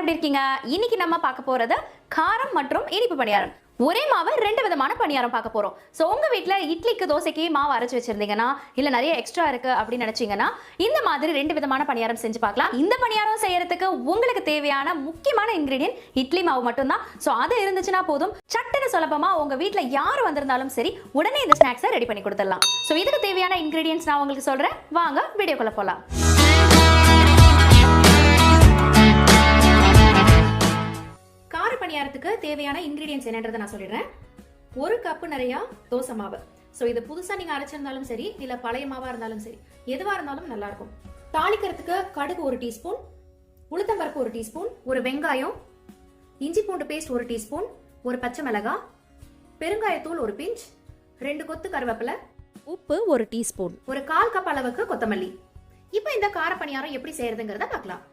எல்லாரும் எப்படி இருக்கீங்க? இன்னைக்கு நம்ம பார்க்க போறது காரம் மற்றும் இனிப்பு பணியாரம். ஒரே மாவை ரெண்டு விதமான பணியாரம் பார்க்க போறோம். சோ உங்க வீட்ல இட்லிக்கு தோசைக்கு மாவு அரைச்சு வச்சிருந்தீங்கன்னா இல்ல நிறைய எக்ஸ்ட்ரா இருக்கு அப்படின்னு நினைச்சீங்கன்னா இந்த மாதிரி ரெண்டு விதமான பணியாரம் செஞ்சு பார்க்கலாம். இந்த பணியாரம் செய்யறதுக்கு உங்களுக்கு தேவையான முக்கியமான இன்கிரிடியன்ட் இட்லி மாவு மட்டும்தான். சோ அது இருந்துச்சுன்னா போதும், சட்டுன்னு சுலபமா உங்க வீட்ல யார் வந்திருந்தாலும் சரி உடனே இந்த ஸ்நாக்ஸை ரெடி பண்ணி கொடுத்துடலாம். சோ இதுக்கு தேவையான இன்கிரிடியன்ட்ஸ் நான் உங்களுக்கு சொல்றேன், வாங்க வீடியோக்குள்ள போலாம். பணியாரத்துக்கு தேவையான இன்கிரிடியன்ட்ஸ் என்னன்றதை நான் சொல்லிடுறேன். ஒரு கப்பு நிறைய தோசை மாவு. ஸோ இது புதுசாக நீங்கள் அரைச்சிருந்தாலும் சரி இல்லை பழைய மாவாக இருந்தாலும் சரி எதுவாக இருந்தாலும் நல்லா இருக்கும். தாளிக்கிறதுக்கு கடுகு 1 டீஸ்பூன், உளுத்தம்பருப்பு 1 டீஸ்பூன், ஒரு வெங்காயம், இஞ்சி பூண்டு பேஸ்ட் 1 டீஸ்பூன், ஒரு பச்சை மிளகாய், பெருங்காயத்தூள் 1 பிஞ்ச், 2 கொத்து கருவேப்பிலை, உப்பு 1 டீஸ்பூன், ஒரு 1/4 கப் அளவுக்கு கொத்தமல்லி. இப்போ இந்த கார பணியாரம் எப்படி செய்யறதுங்கிறத பார்க்கலாம்.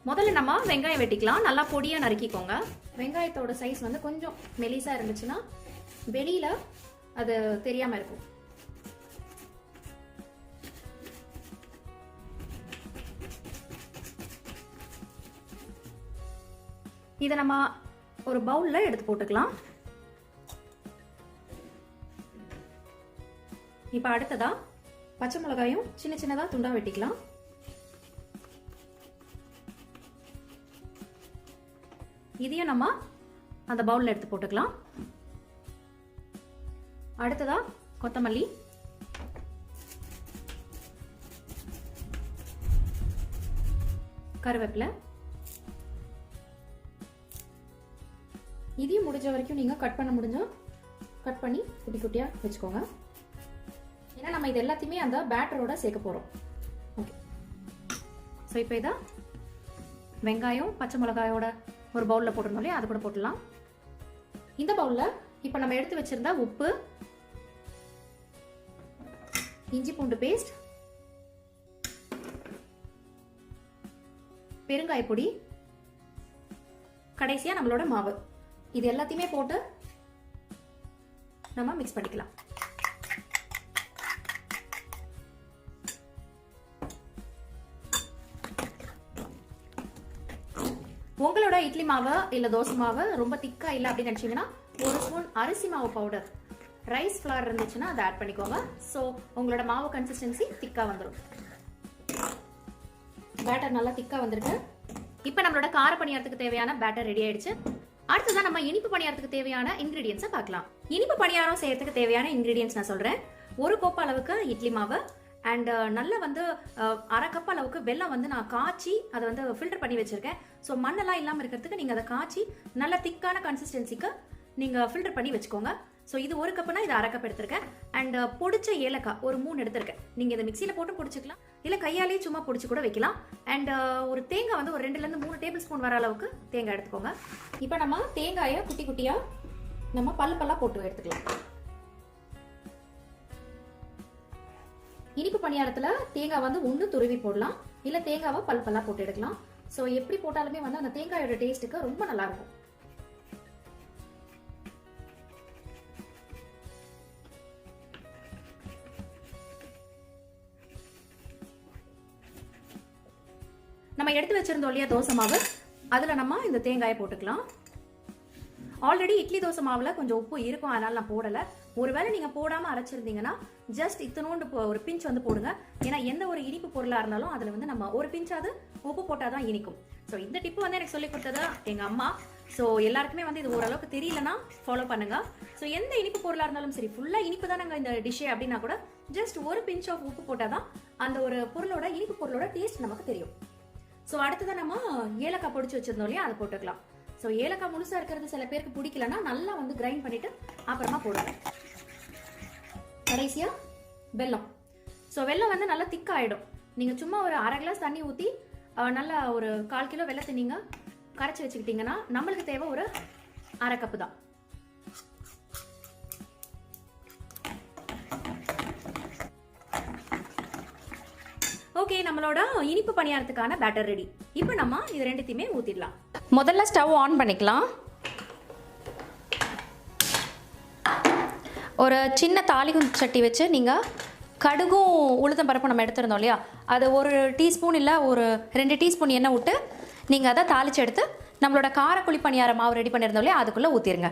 முதல்ல நம்ம வெங்காயம் வெட்டிக்கலாம். நல்லா பொடியா நறுக்கிக்கோங்க. வெங்காயத்தோட சைஸ் வந்து கொஞ்சம் மெலிசா இருந்துச்சுன்னா வெளியில அது தெரியாம இருக்கும். இதை நம்ம ஒரு பவுல்ல எடுத்து போட்டுக்கலாம். இப்ப அடுத்ததா பச்சை மிளகாயும் சின்ன சின்னதா துண்டா வெட்டிக்கலாம். இதையும் நம்ம அந்த பவுல்ல எடுத்து போட்டுக்கலாம். அடுத்ததா கொத்தமல்லி, கருவேப்பிலை, இதையும் முடிஞ்ச வரைக்கும் நீங்க கட் பண்ண முடிஞ்சா கட் பண்ணி குட்டி குட்டியா வச்சுக்கோங்க. ஏன்னா நம்ம இது எல்லாத்தையுமே அந்த பேட்டரோட சேர்க்க போறோம். ஓகே, ஸோ இப்போ இதை வெங்காயம் பச்சை மிளகாயோட ஒரு பவுல்ல போட்டுருந்தோம் இல்லையா, அது கூட போட்டுடலாம். இந்த பவுல்ல இப்ப நம்ம எடுத்து வச்சிருந்த உப்பு, இஞ்சி பூண்டு பேஸ்ட், பெருங்காய பொடி, கடைசியா நம்மளோட மாவு, இது எல்லாத்தையுமே போட்டு நம்ம மிக்ஸ் பண்ணிக்கலாம். உங்களோட இட்லி மாவு இல்ல தோசை மாவு ரொம்ப திக்கா இல்ல அப்படின்னு நினைச்சீங்கன்னா 1 ஸ்பூன் அரிசி மாவு பவுடர், ரைஸ் ஃபிளார் இருந்துச்சுன்னா அதை ஆட் பண்ணிக்கோங்க. ஸோ உங்களோட மாவு கன்சிஸ்டன்சி திக்கா வந்துடும். பேட்டர் நல்லா திக்கா வந்துருக்கு. இப்போ நம்மளோட கார பணியாரத்துக்கு தேவையான பேட்டர் ரெடி ஆயிடுச்சு. அடுத்ததான் நம்ம இனிப்பு பணியாரத்துக்கு தேவையான இன்கிரீடியன்ஸை பார்க்கலாம். இனிப்பு பணியாரம் செய்யறதுக்கு தேவையான இன்கிரீடியன்ஸ் நான் சொல்றேன். 1 கோப்பை அளவுக்கு இட்லி மாவு அண்ட் நல்ல வந்து 1/2 கப் அளவுக்கு வெல்லம் வந்து நான் காய்ச்சி அதை வந்து ஃபில்டர் பண்ணி வச்சிருக்கேன். ஸோ மண்ணெல்லாம் இல்லாமல் இருக்கிறதுக்கு நீங்கள் அதை காய்ச்சி நல்ல திக்கான கன்சிஸ்டன்சிக்கு நீங்கள் ஃபில்டர் பண்ணி வச்சுக்கோங்க. ஸோ இது 1 கப்புனா இது 1/2 கப் எடுத்திருக்கேன். அண்ட் பொடிச்ச ஏலக்காய் ஒரு 3 எடுத்திருக்கேன். நீங்கள் இதை மிக்சியில் போட்டு பொடிச்சிக்கலாம், இல்லை கையாலேயே சும்மா பொடிச்சு கூட வைக்கலாம். அண்ட் ஒரு தேங்காய் வந்து ஒரு 2லேருந்து 3 டேபிள் ஸ்பூன் வர அளவுக்கு தேங்காய் எடுத்துக்கோங்க. இப்போ நம்ம தேங்காயை குட்டி குட்டியாக நம்ம பல்லா போட்டு எடுத்துக்கலாம். இனிப்பு பணியாரத்துல தேங்காய் வந்து ஒன்று துருவி போடலாம், இல்ல தேங்காவை பல்லா போட்டு எடுக்கலாம். ஸோ எப்படி போட்டாலுமே வந்து அந்த தேங்காயோட டேஸ்ட்டுக்கு ரொம்ப நல்லா இருக்கும். நம்ம எடுத்து வச்சிருந்தோம் இல்லையா தோசை மாவு, அதுல நம்ம இந்த தேங்காயை போட்டுக்கலாம். ஆல்ரெடி இட்லி தோசை மாவுல கொஞ்சம் உப்பு இருக்கும், அதனால நான் போடல. ஒருவேளை நீங்க போடாம அரைச்சிருந்தீங்கன்னா ஜஸ்ட் இத்தனோண்டு ஒரு பிஞ்ச் வந்து போடுங்க. ஏன்னா எந்த ஒரு இனிப்பு பொருளா இருந்தாலும் அதுல வந்து நம்ம ஒரு பிஞ்சாவது உப்பு போட்டாதான் இனிக்கும். ஸோ இந்த டிப்பு வந்து எனக்கு சொல்லி கொடுத்தது எங்க அம்மா. ஸோ எல்லாருக்குமே வந்து இது ஓரளவுக்கு தெரியலன்னா ஃபாலோ பண்ணுங்க. ஸோ எந்த இனிப்பு பொருளா இருந்தாலும் சரி, ஃபுல்லா இனிப்பு தான் நாங்கள் இந்த டிஷ்ஷே அப்படின்னா கூட ஜஸ்ட் ஒரு பிஞ்ச் ஆஃப் உப்பு போட்டாதான் அந்த ஒரு பொருளோட இனிப்பு பொருளோட டேஸ்ட் நமக்கு தெரியும். ஸோ அடுத்ததான் நம்ம ஏலக்காய் பொடிச்சு வச்சிருந்தோம் இல்லையா, அதை போட்டுக்கலாம். ஸோ ஏலக்காய் முழுசா இருக்கிறது சில பேருக்கு பிடிக்கலன்னா நல்லா வந்து கிரைண்ட் பண்ணிட்டு அப்புறமா போடுங்க. கடைசியா வெல்லம். ஸோ வெல்லம் வந்து நல்லா திக் ஆயிடும். நீங்க சும்மா ஒரு 1/2 கிளாஸ் தண்ணி ஊற்றி நல்லா ஒரு 1/4 கிலோ வெல்லத்தை நீங்க கரைச்சி வச்சுக்கிட்டீங்கன்னா நம்மளுக்கு தேவை ஒரு 1/2 கப்பு தான். ஓகே, நம்மளோட இனிப்பு பணியாரத்துக்கான பேட்டர் ரெடி. இப்போ நம்ம இது ரெண்டுத்தையுமே ஊத்திடலாம். முதல்ல ஸ்டவ் ஆன் பண்ணிக்கலாம். ஒரு சின்ன தாளிக்கும் சட்டி வச்சு நீங்கள் கடுகும் உளுத்தம் பருப்பு நம்ம எடுத்துருந்தோம் இல்லையா, அது ஒரு டீஸ்பூன் இல்லை ஒரு 2 டீஸ்பூன் எண்ணெய் விட்டு நீங்கள் அதை தாளித்து எடுத்து நம்மளோட காரக்குழி பணியாரம் மாவு ரெடி பண்ணியிருந்தோம் இல்லையா அதுக்குள்ளே ஊற்றிடுங்க.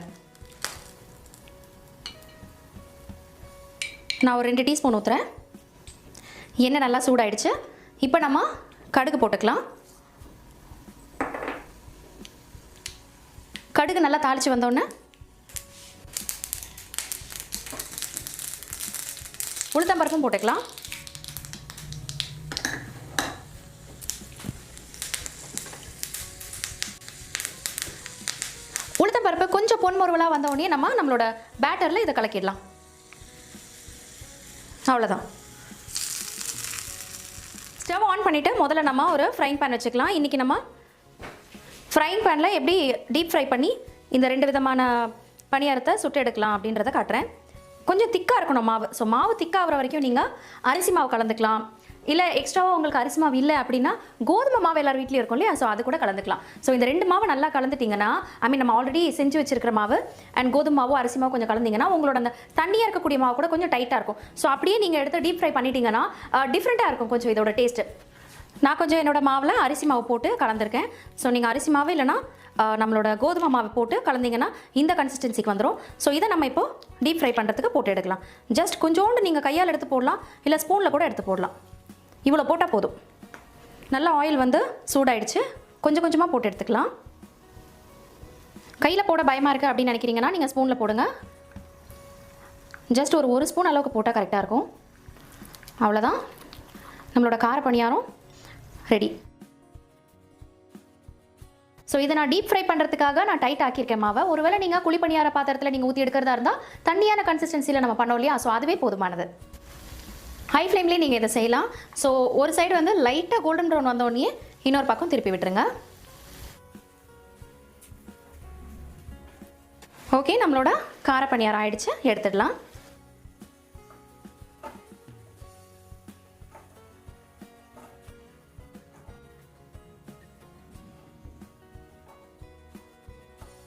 நான் ஒரு 2 டீஸ்பூன் ஊற்றுறேன். எண்ணெய் நல்லா சூடாயிடுச்சு. இப்போ நம்ம கடுகு போட்டுக்கலாம். கடுகு நல்லா தாளித்து வந்தோடனே உளுத்தம்பருப்பும் போட்டுக்கலாம். உளுத்தம்பருப்பு கொஞ்சம் பொன்முறுவலாக வந்த உடனே நம்மளோட பேட்டரில் இதை கலக்கிடலாம். அவ்வளோதான். ஸ்டவ் ஆன் பண்ணிவிட்டு முதல்ல நம்ம ஒரு ஃப்ரைங் பேன் வச்சுக்கலாம். இன்றைக்கி நம்ம ஃப்ரைங் பேனில் எப்படி டீப் ஃப்ரை பண்ணி இந்த 2 விதமான பணியாரத்தை சுட்டு எடுக்கலாம் அப்படின்றத காட்டுறேன். கொஞ்சம் திக்காக இருக்கணும் மாவு. ஸோ மாவு திக்காகிற வரைக்கும் நீங்கள் அரிசி மாவு கலந்துக்கலாம். இல்லை எக்ஸ்ட்ராவாக உங்களுக்கு அரிசி மாவு இல்லை அப்படின்னா கோதுமை மாவு எல்லார் வீட்லேயும் இருக்கும் இல்லையா, ஸோ அது கூட கலந்துக்கலாம். ஸோ இந்த 2 மாவு நல்லா கலந்துட்டிங்கன்னா நம்ம ஆல்ரெடி செஞ்சு வச்சிருக்கிற மாவு அண்ட் கோதுமை மாவு அரிசி மாவு கொஞ்சம் கலந்திங்கன்னா உங்களோட அந்த தண்ணியாக இருக்கக்கூடிய மாவு கூட கொஞ்சம் டைட்டாக இருக்கும். ஸோ அப்படியே நீங்கள் எடுத்து டீப் ஃப்ரை பண்ணிட்டீங்கன்னா டிஃப்ரெண்ட்டாக இருக்கும் கொஞ்சம் இதோட டேஸ்ட்டு. நான் கொஞ்சம் என்னோடய மாவில் அரிசி மாவு போட்டு கலந்துருக்கேன். ஸோ நீங்கள் அரிசி மாவு இல்லைனா நம்மளோட கோதுமை மாவு போட்டு கலந்திங்கன்னா இந்த கன்சிஸ்டன்சிக்கு வந்துடும். ஸோ இதை நம்ம இப்போது டீப் ஃப்ரை பண்ணுறதுக்கு போட்டு எடுக்கலாம். ஜஸ்ட் கொஞ்சோண்டு நீங்கள் கையால் எடுத்து போடலாம், இல்லை ஸ்பூனில் கூட எடுத்து போடலாம். இவ்வளோ போட்டால் போதும். நல்லா ஆயில் வந்து சூடாயிடுச்சு. கொஞ்சம் கொஞ்சமாக போட்டு எடுத்துக்கலாம். கையில் போட பயமாக இருக்குது அப்படின்னு நினைக்கிறீங்கன்னா நீங்கள் ஸ்பூனில் போடுங்க. ஜஸ்ட் ஒரு ஸ்பூன் அளவுக்கு போட்டால் கரெக்டாக இருக்கும். அவ்வளோதான், நம்மளோட கார பணியாரம் ரெடி. ஸோ இதை நான் டீப் ஃப்ரை பண்ணுறதுக்காக நான் டைட் ஆக்கியிருக்கேன் மாவை. ஒருவேளை நீங்கள் குழி பணியார பாத்திரத்தில் நீங்கள் ஊற்றி எடுக்கிறதா இருந்தால் தண்ணியான கன்சிஸ்டன்சியில் நம்ம பண்ணோம் இல்லையா, ஸோ அதுவே போதுமானது. ஹை ஃப்ளேம்லேயே நீங்கள் இதை செய்யலாம். ஸோ ஒரு சைடு வந்து லைட்டாக கோல்டன் ப்ரௌன் வந்தோடனே இன்னொரு பக்கம் திருப்பி விட்டுருங்க. ஓகே, நம்மளோட கார பணியாரம் ஆயிடுச்சு, எடுத்துடலாம்.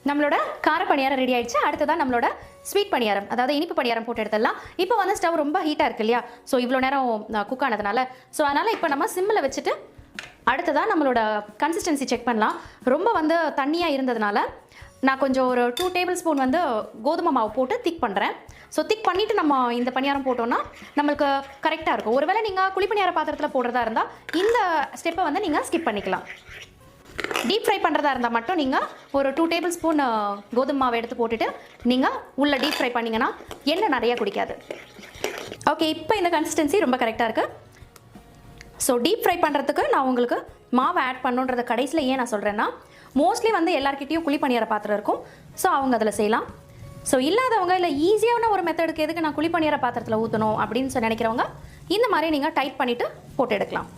நம்மளோட கார பணியாரம் ரெடி ஆயிடுச்சு. அடுத்ததான் நம்மளோட ஸ்வீட் பணியாரம், அதாவது இனிப்பு பணியாரம் போட்டு எடுத்துடலாம். இப்போ வந்து ஸ்டவ் ரொம்ப ஹீட்டாக இருக்கு இல்லையா, ஸோ இவ்வளோ நேரம் குக் ஆனதுனால ஸோ அதனால் இப்போ நம்ம சிம்மில் வச்சுட்டு அடுத்ததான் நம்மளோட கன்சிஸ்டன்சி செக் பண்ணலாம். ரொம்ப வந்து தண்ணியாக இருந்ததுனால நான் கொஞ்சம் ஒரு 2 டேபிள் ஸ்பூன் வந்து கோதுமை மாவு போட்டு திக் பண்ணுறேன். ஸோ திக் பண்ணிவிட்டு நம்ம இந்த பணியாரம் போட்டோன்னா நம்மளுக்கு கரெக்டாக இருக்கும். ஒருவேளை நீங்கள் குழி பணியார பாத்திரத்தில் போடுறதா இருந்தால் இந்த ஸ்டெப்பை வந்து நீங்கள் ஸ்கிப் பண்ணிக்கலாம். டீப் ஃப்ரை பண்ணுறதா இருந்தால் மட்டும் நீங்கள் ஒரு 2 டேபிள் ஸ்பூன் கோதுமை மாவை எடுத்து போட்டுட்டு நீங்கள் உள்ளே டீப் ஃப்ரை பண்ணிங்கன்னா எண்ணெய் நிறையா குடிக்காது. ஓகே, இப்போ இந்த கன்சிஸ்டன்சி ரொம்ப கரெக்டாக இருக்குது. ஸோ டீப் ஃப்ரை பண்ணுறதுக்கு நான் உங்களுக்கு மாவை ஆட் பண்ணுன்றத கடைசியில் ஏன் நான் சொல்கிறேன்னா, மோஸ்ட்லி வந்து எல்லாருக்கிட்டையும் குழி பணியார பாத்திரம் இருக்கும். ஸோ அவங்க அதில் செய்யலாம். ஸோ இல்லாதவங்க இல்லை ஈஸியான ஒரு மெத்தடுக்கு எதுக்கு நான் குழி பணியார பாத்திரத்தில் ஊற்றணும் அப்படின்னு நினைக்கிறவங்க இந்த மாதிரி நீங்கள் டைட் பண்ணிவிட்டு போட்டு எடுக்கலாம்.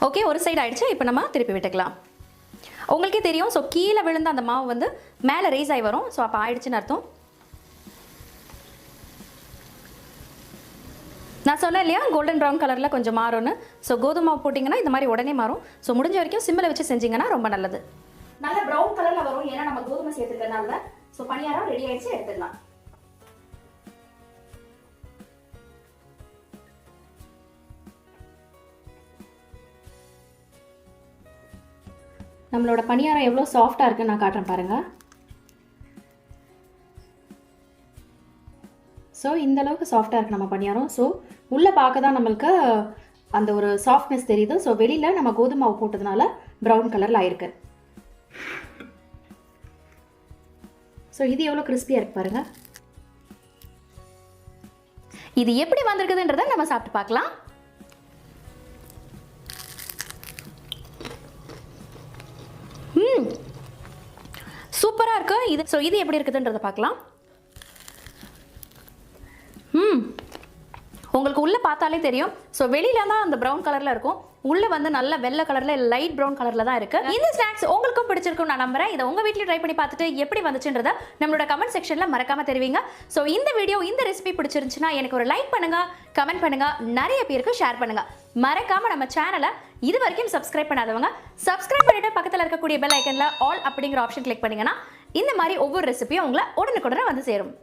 ஓகே, ஒரு சைடு ஆயிடுச்சு. இப்போ நம்ம திருப்பி விட்டுக்கலாம். உங்களுக்கே தெரியும், ஸோ கீழே விழுந்த அந்த மாவு வந்து மேலே ரைஸ் ஆகி வரும். ஸோ அப்போ ஆயிடுச்சுன்னு அர்த்தம். நான் சொன்னேன் இல்லையா கோல்டன் ப்ரௌன் கலரில் கொஞ்சம் மாறும்னு. ஸோ கோதுமை மாவு போட்டிங்கன்னா இந்த மாதிரி உடனே மாறும். ஸோ முடிஞ்ச வரைக்கும் சிம்மில் வச்சு செஞ்சிங்கன்னா ரொம்ப நல்லது. நல்ல ப்ரௌன் கலரில் வரும், ஏன்னா நம்ம கோதுமை சேர்த்துக்கிறதுனால. ஸோ பணியாரம் ரெடி ஆயிடுச்சு, எடுத்துடலாம். நம்மளோட பணியாரம் எவ்வளோ சாஃப்டாக இருக்குன்னு நான் காட்டுறேன் பாருங்கள். ஸோ இந்த அளவுக்கு சாஃப்டாக இருக்குது நம்ம பணியாரம். ஸோ உள்ளே பார்க்க தான் நம்மளுக்கு அந்த ஒரு சாஃப்ட்னஸ் தெரியுது. ஸோ வெளியில் நம்ம கோதுமை மாவு போட்டதுனால ப்ரௌன் கலரில் ஆயிருக்கு. ஸோ இது எவ்வளோ கிறிஸ்பியாக இருக்குது பாருங்கள். இது எப்படி வந்திருக்குதுன்றதை நம்ம சாப்பிட்டு பார்க்கலாம். சூப்பராக இருக்கு இது. ஸோ இது எப்படி இருக்குதுன்றதை பார்க்கலாம். உங்களுக்கு உள்ளே பார்த்தாலே தெரியும். ஸோ வெளியில தான் அந்த ப்ரௌன் கலரில் இருக்கும், உள்ளே வந்து நல்ல வெள்ளை கலரில் லைட் ப்ரௌன் கலரில் தான் இருக்குது. இந்த ஸ்நாக்ஸ் உங்களுக்கும் பிடிச்சிருக்கும் நான் நம்புறேன். இதை உங்கள் வீட்டில் ட்ரை பண்ணி பார்த்துட்டு எப்படி வந்துச்சுன்றதை நம்மளோட கமெண்ட் செக்ஷனில் மறக்காமல் தெரிவிங்க. ஸோ இந்த வீடியோ இந்த ரெசிபி பிடிச்சிருந்துச்சுன்னா எனக்கு ஒரு லைக் பண்ணுங்கள், கமெண்ட் பண்ணுங்கள், நிறைய பேருக்கு ஷேர் பண்ணுங்கள். மறக்காமல் நம்ம சேனலை இது வரைக்கும் சப்ஸ்கிரைப் பண்ணாதவங்க சப்ஸ்கிரைப் பண்ணிட்டு பக்கத்தில் இருக்கக்கூடிய பெல் ஐக்கனில் ஆல் அப்படிங்கிற ஆப்ஷன் கிளிக் பண்ணிங்கன்னா இந்த மாதிரி ஒவ்வொரு ரெசிபியும் உங்களை உடனுக்குடனே வந்து சேரும்.